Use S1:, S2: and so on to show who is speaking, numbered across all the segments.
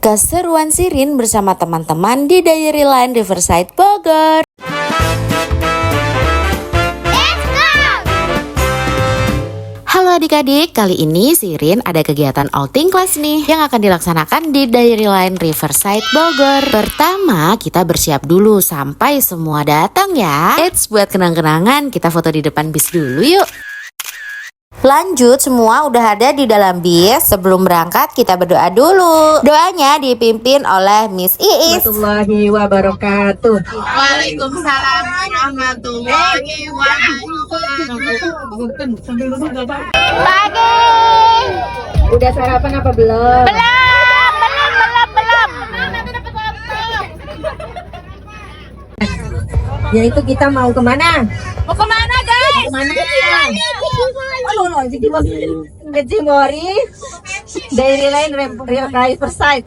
S1: Keseruan Sirin bersama teman-teman di Diary Line Riverside Bogor. Halo adik-adik, kali ini Sirin ada kegiatan outing kelas nih yang akan dilaksanakan di Diary Line Riverside Bogor. Pertama, kita bersiap dulu sampai semua datang ya. Eits, buat kenang-kenangan kita foto di depan bis dulu yuk. Lanjut, semua udah ada di dalam bis. Sebelum berangkat kita berdoa dulu. Doanya dipimpin oleh Miss Iis.
S2: Warahmatullahi wabarakatuh.
S3: Waalaikumsalam warahmatullahi wabarakatuh.
S2: Pagi. Udah sarapan apa belum?
S3: Belum.
S2: Ya itu kita mau kemana?
S3: Mau kemana guys?
S2: Kemana? Ke Cimory, Diary Line Riverside.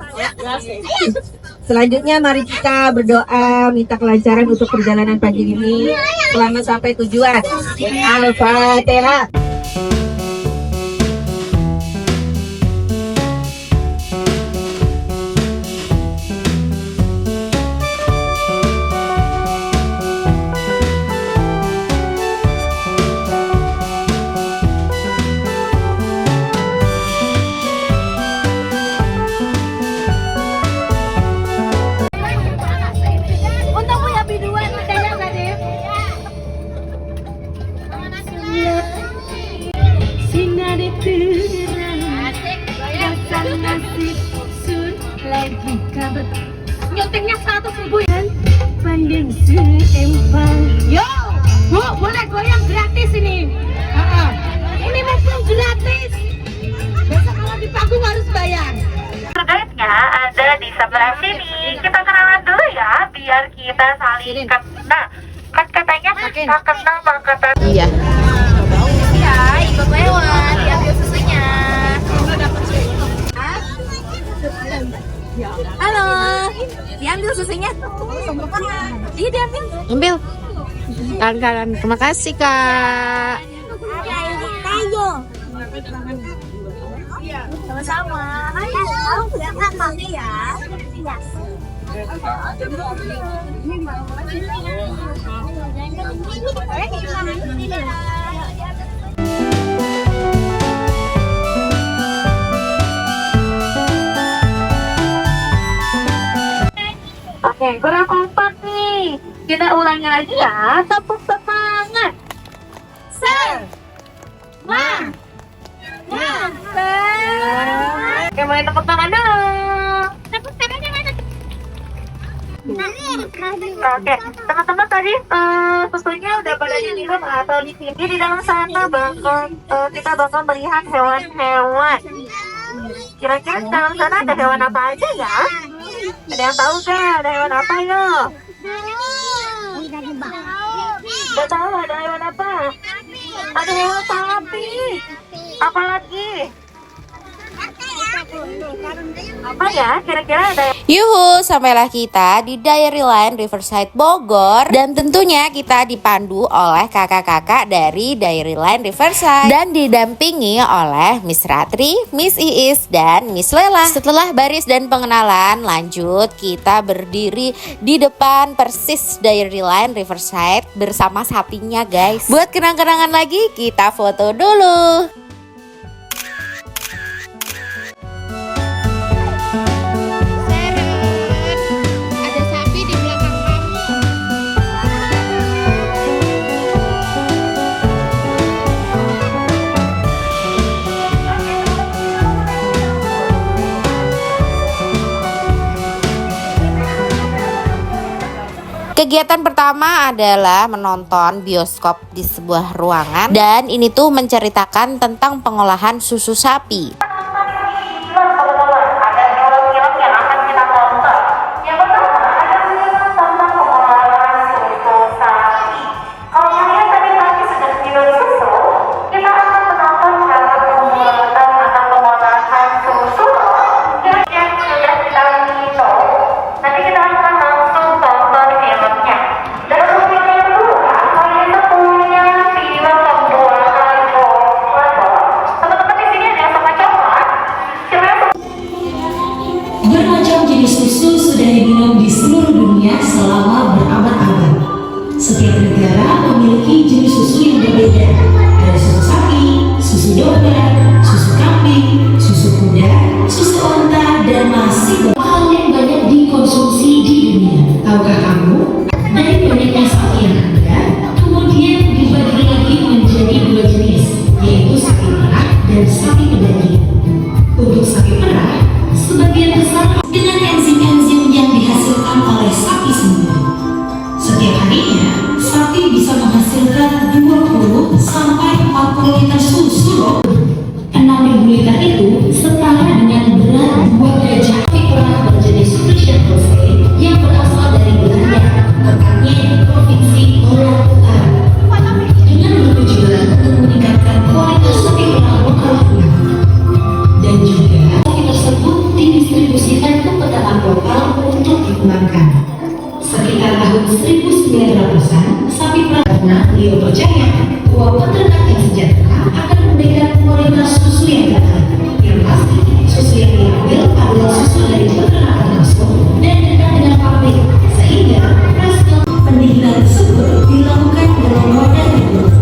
S2: Selanjutnya mari kita berdoa minta kelancaran untuk perjalanan pagi ini selamat sampai tujuan. Al-Fatihah.
S3: Nyotingnya 100.000 ya. Pandang seempang. Yo, Bu, boleh goyang gratis ini. Ini mumpung gratis. Besok kalau di panggung harus bayar.
S4: Guide-nya ada di sebelah sini. Kita kenalan dulu ya, biar kita saling kenal. Kan katanya tak kenal maka tak.
S1: Iya.
S3: Ya, ikut lewat, diambil susunya. Halo, diambil susunya. Iya diambil.
S1: Ambil. Kanan. Terima kasih kak.
S3: Ayo. Sama-sama. Ayo, berangkat nanti ya. Iya.
S4: Oke, kurang kompak nih. Kita ulangi lagi ya. Tepuk semangat. Oke, mulai tepuk tangan dulu. Tepuk tangannya mana? Oke, teman-teman tadi susunya udah pada di minum atau di sini di dalam sana kita bakal melihat hewan-hewan. Kira-kira di dalam sana ada hewan apa aja ya? Ada yang tahu gak? Ada hewan apa yuk? Gak tahu ada hewan apa? Ada hewan sapi. Apa lagi? Apa ya? Kira-kira ada yang...
S1: Yuhu, sampailah kita di Diary Line Riverside Bogor. Dan tentunya kita dipandu oleh kakak-kakak dari Diary Line Riverside dan didampingi oleh Miss Ratri, Miss Iis, dan Miss Lela. Setelah baris dan pengenalan, lanjut kita berdiri di depan persis Diary Line Riverside bersama sapinya guys. Buat kenang-kenangan lagi, kita foto dulu. Kegiatan pertama adalah menonton bioskop di sebuah ruangan dan ini tuh menceritakan tentang pengolahan susu sapi.
S4: Ada film-film yang akan kita tonton. Yang pertama ada film tentang pengolahan susu sapi. Kalau kalian tadi pagi sudah minum susu, kita akan menonton cara pembuatan atau pengolahan susu yang sudah kita minum. Nanti kita akan langsung tonton filmnya. Dan untuk film yang kedua, kalian punya film pembuatan coklat. Teman-teman di sini ada yang suka coklat.
S5: macam jenis susu sudah diminum di seluruh dunia selama berabad-abad. Setiap negara memiliki jenis susu yang berbeda. Ada susu sapi, susu domba, susu kambing, susu kuda, susu onta, dan masih banyak hal yang banyak dikonsumsi di dunia. Tahukah kamu? Dari banyaknya sapi yang ada, kemudian dibagi lagi menjadi dua jenis, yaitu sapi perah dan sapi pedaging. Untuk sapi perah, sebagian besar dengan enzim-enzim yang dihasilkan oleh sapi sendiri. Setiap harinya, sapi bisa menghasilkan 20 sampai 40 liter susu loh. 6.000 liter itu setara dengan berat 2 gajah. Sapi perah berjenis Friesian Holstein yang berasal dari Belanda, tepatnya di provinsi Holland Utara. Dengan bertujuan untuk meningkatkan kualitas sapi perah lokal pula. Dan juga sapi tersebut didistribusikan ke peternak lokal untuk dikembangkan. Sekitar tahun 1900-an, sapi perah karena beliau percaya bahwa peternak yang sejahtera akan memberikan kualitas susu yang terbaik. Yang pasti, susu yang diambil adalah susu dari peternak termasuk dan dekat dengan pabrik, sehingga proses pendinginan tersebut dilakukan dalam wadah tertutup.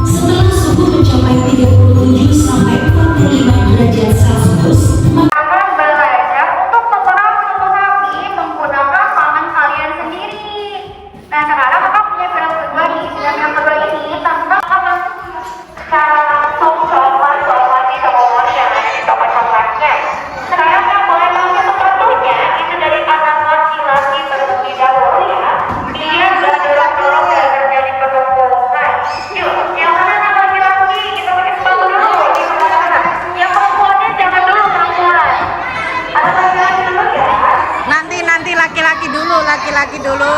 S5: Setelah suhu mencapai 37 sampai 45 derajat Celcius,
S4: Akan belajar untuk memerah susu sapi menggunakan tangan kalian sendiri. Nah sekarang kakak punya film kedua nih. Film yang kedua ini tentang apa? Secara langsung coklat di tokonya, toko coklatnya. Sekarang yang boleh pakai sepatunya itu dari anak laki-laki terlebih dahulu ya. Dia udah dorong-dorong ya terjadi penumpukan. Yuk, yang mana anak laki-laki kita pakai sepatu dulu di mana-mana. Yang perempuannya jangan dulu perempuan. Anak laki-laki dulu ya.
S1: Nanti laki-laki dulu, laki-laki dulu.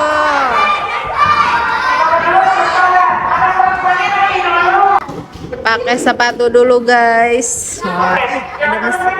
S1: Pakai sepatu dulu guys. Wah, ada mesin.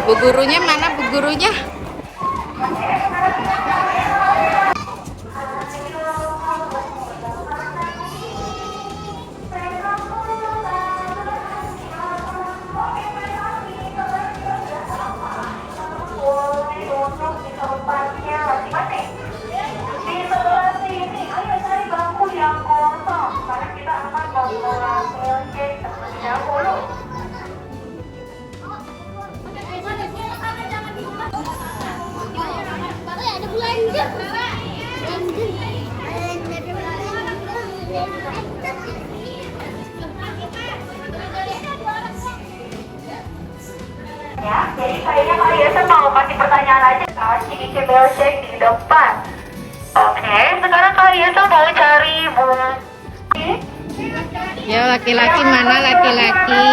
S1: Bu gurunya mana, bu gurunya?
S4: Karena kita akan memulai cek terlebih dahulu. Ya, jadi kayaknya Kak Yesa mau kasih pertanyaan aja kasih isi milkshake di depan. Oke, sekarang Kak Yesa mau cari bunga.
S3: Ya laki-laki mana laki-laki?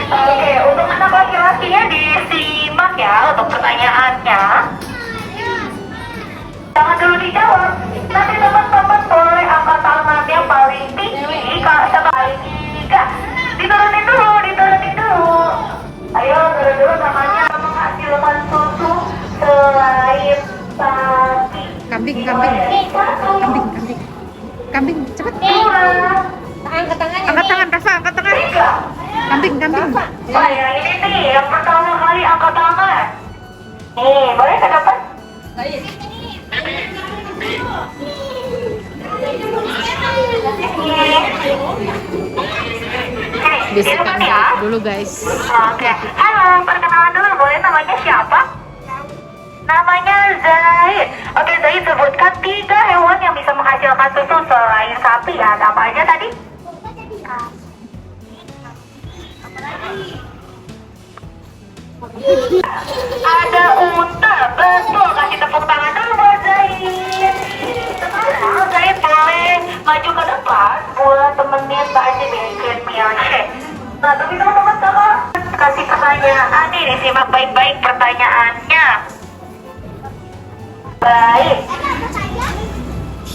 S4: Oke, untuk anak laki-lakinya disimak ya untuk pertanyaannya. Jangan dulu dijawab. Nanti teman-teman boleh angkat tangan yang paling tinggi sekali 3. Diturunin dulu, diturunin dulu. Ayo turun dulu, namanya menghasilkan susu selain sapi.
S3: Kambing, cepet.
S4: 2.
S3: Angkat tangan, Rafa, angkat tangan.
S4: 3.
S3: Kambing.
S4: Oh ya, ini nih yang pertama kali angkat tangan. Nih, boleh ke depan?
S3: Bisikan
S4: ya.
S3: dulu guys.
S4: Oke, halo, perkenalan dulu, boleh namanya siapa? Namanya Zaid. Oke, Zaid, sebutkan 3 hewan yang bisa menghasilkan susu selain sapi. Ada apa aja tadi? Ada unta, betul. Kasih tepuk tangan dulu buat Zaid. Sekarang Zaid boleh maju ke depan buat temenin tadi bikin milkshake. Nah, tapi teman-teman sekarang kasih pertanyaan nih, disimak baik-baik pertanyaannya. Baik.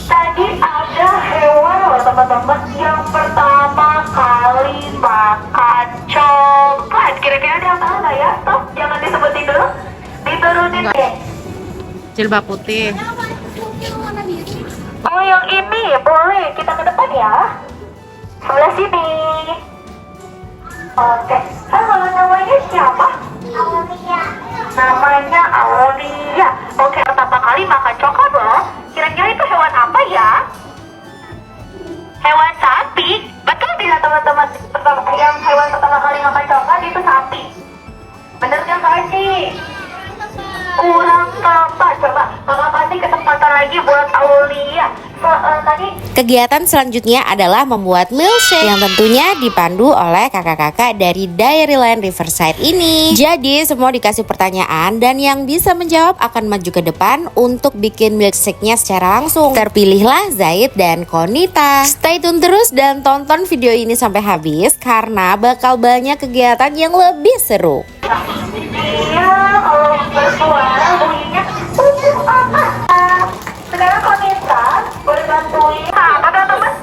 S4: Tadi ada hewan loh teman-teman yang pertama kali makan coklat. Kira-kira ada yang tahu nggak ya? Stop, jangan disebutin dulu. Diturunin deh.
S3: Jilbab putih.
S4: Oh yang ini boleh kita ke depan ya. Sebelah sini. Oke. Halo, namanya siapa? Aulia. Namanya Aulia. Oke, pertama kali makan coklat loh. Kira-kira itu hewan apa ya? Hewan sapi. Betul tidak teman-teman? Yang hewan pertama kali makan coklat itu sapi. Bener nggak Kak Aci? Kurang tepat. Coba kakak kasih kesempatan lagi buat Aulia. Tadi
S1: Kegiatan selanjutnya adalah membuat milkshake yang tentunya dipandu oleh kakak-kakak dari Dairyland Riverside ini. Jadi semua dikasih pertanyaan dan yang bisa menjawab akan maju ke depan untuk bikin milkshake-nya secara langsung. Terpilihlah Zaid dan Konita. Stay tune terus dan tonton video ini sampai habis karena bakal banyak kegiatan yang lebih seru.
S4: iya, kalau bersuara bunyinya apa? Sekarang Konita boleh bantuin. Apa teman-teman?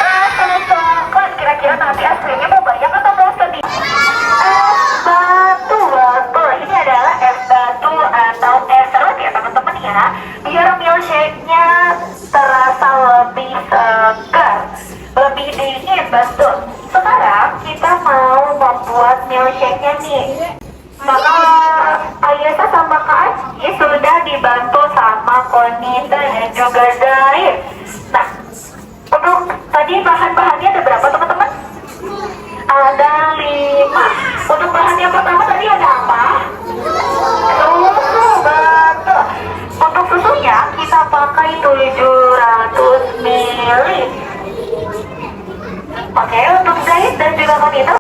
S4: Es coklat. Kira-kira nanti es krimnya mau banyak atau mau sedikit? Es batu, betul. Ini adalah es batu atau es serut ya teman-teman ya. Biar milkshake-nya terasa lebih segar, lebih dingin, betul. Sekarang kita mau membuat milkshake-nya nih. Maka Ayesa sama Kak Aci sudah dibantu sama Konita dan juga Zaid. Nah, untuk tadi bahan-bahannya ada berapa teman-teman? Ada 5. Untuk bahan yang pertama tadi ada apa? Susu, betul. Untuk susunya kita pakai 700 ml. Oke, untuk Zaid dan juga Konita.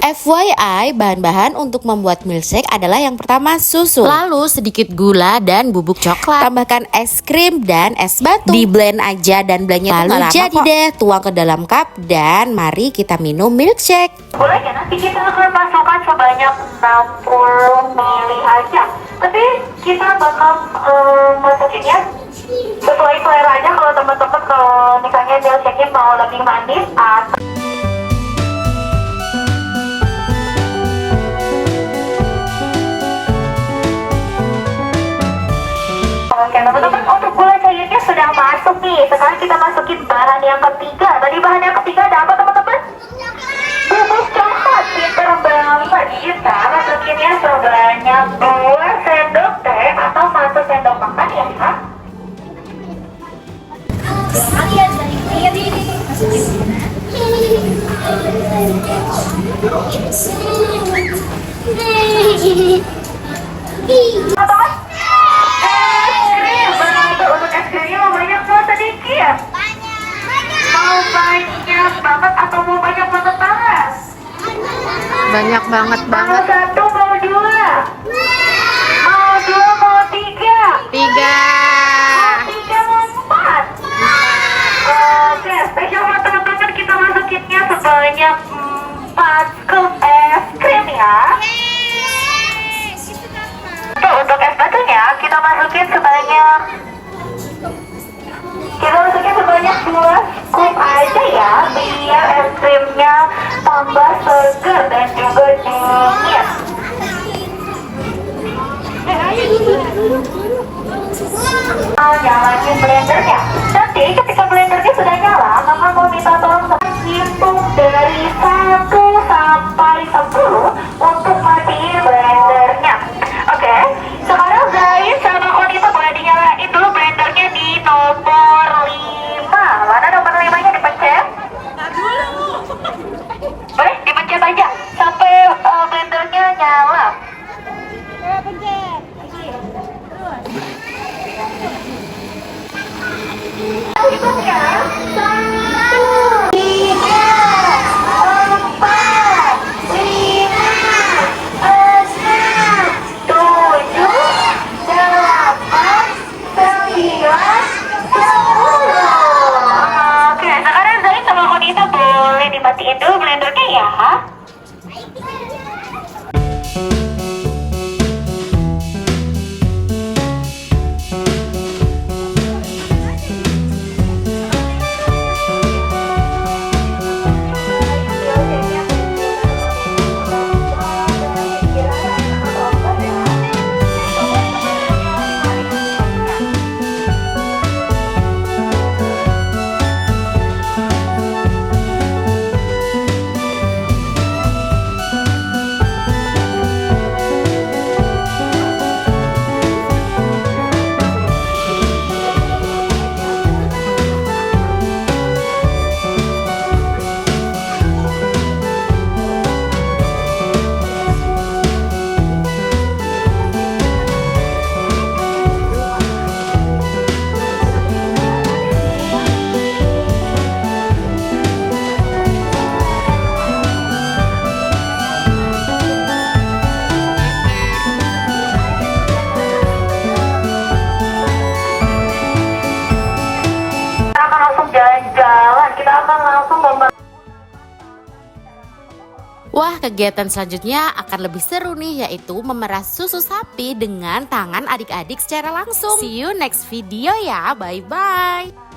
S1: FYI, bahan-bahan untuk membuat milkshake adalah yang pertama susu, lalu sedikit gula dan bubuk coklat, tambahkan es krim dan es batu, di blend aja dan blendnya lalu jadi deh, tuang ke dalam cup dan mari kita minum milkshake.
S4: Boleh ya, nanti kita akan masukkan sebanyak 60 ml aja. Tapi kita bakal masukinnya sesuai selera aja. Kalau teman-teman kalau misalnya milkshake-nya mau lebih manis atau oke teman-teman, untuk gula cairnya sudah masuk nih. Sekarang kita masukin bahan yang ketiga. Tadi bahan yang ketiga ada apa teman-teman? Bubuk coklat. Pinter banget. Kita masukinnya sebanyak 2 sendok teh atau 1 sendok makan ya Kak. Teman-teman, es krim. Untuk es
S1: Banyak banget
S4: Mau 1, mau 2? Mau 2, mau 3?
S1: 3.
S4: Mau 3, mau 4? Oke, spesial buat teman-teman kita masukinnya sebanyak 4 scoop es krim ya. Untuk es batunya kita masukin sebanyak 2 scoop aja ya, biar es krimnya tambah segar dan juga dingin. Nyalain blendernya. Nanti ketika blendernya sudah nyala, maka mau minta tolong hitung dari 1 sampai 10 untuk matiin blendernya. Oke, sekarang Zain sama Konita boleh dinyalain dulu blendernya di nomor 5. Mana nomor 5-nya dipencet? Boleh dipencet aja sampai blendernya nyala. Hitungnya 1, 2, 3, 4, 5, 6, 7, 8, 9, 10. Oke, sekarang Zain sama Konita boleh dimatiin dulu blendernya ya. Jalan-jalan, kita akan langsung
S1: Wah, kegiatan selanjutnya akan lebih seru nih, yaitu memerah susu sapi dengan tangan adik-adik secara langsung. See you next video ya, bye-bye.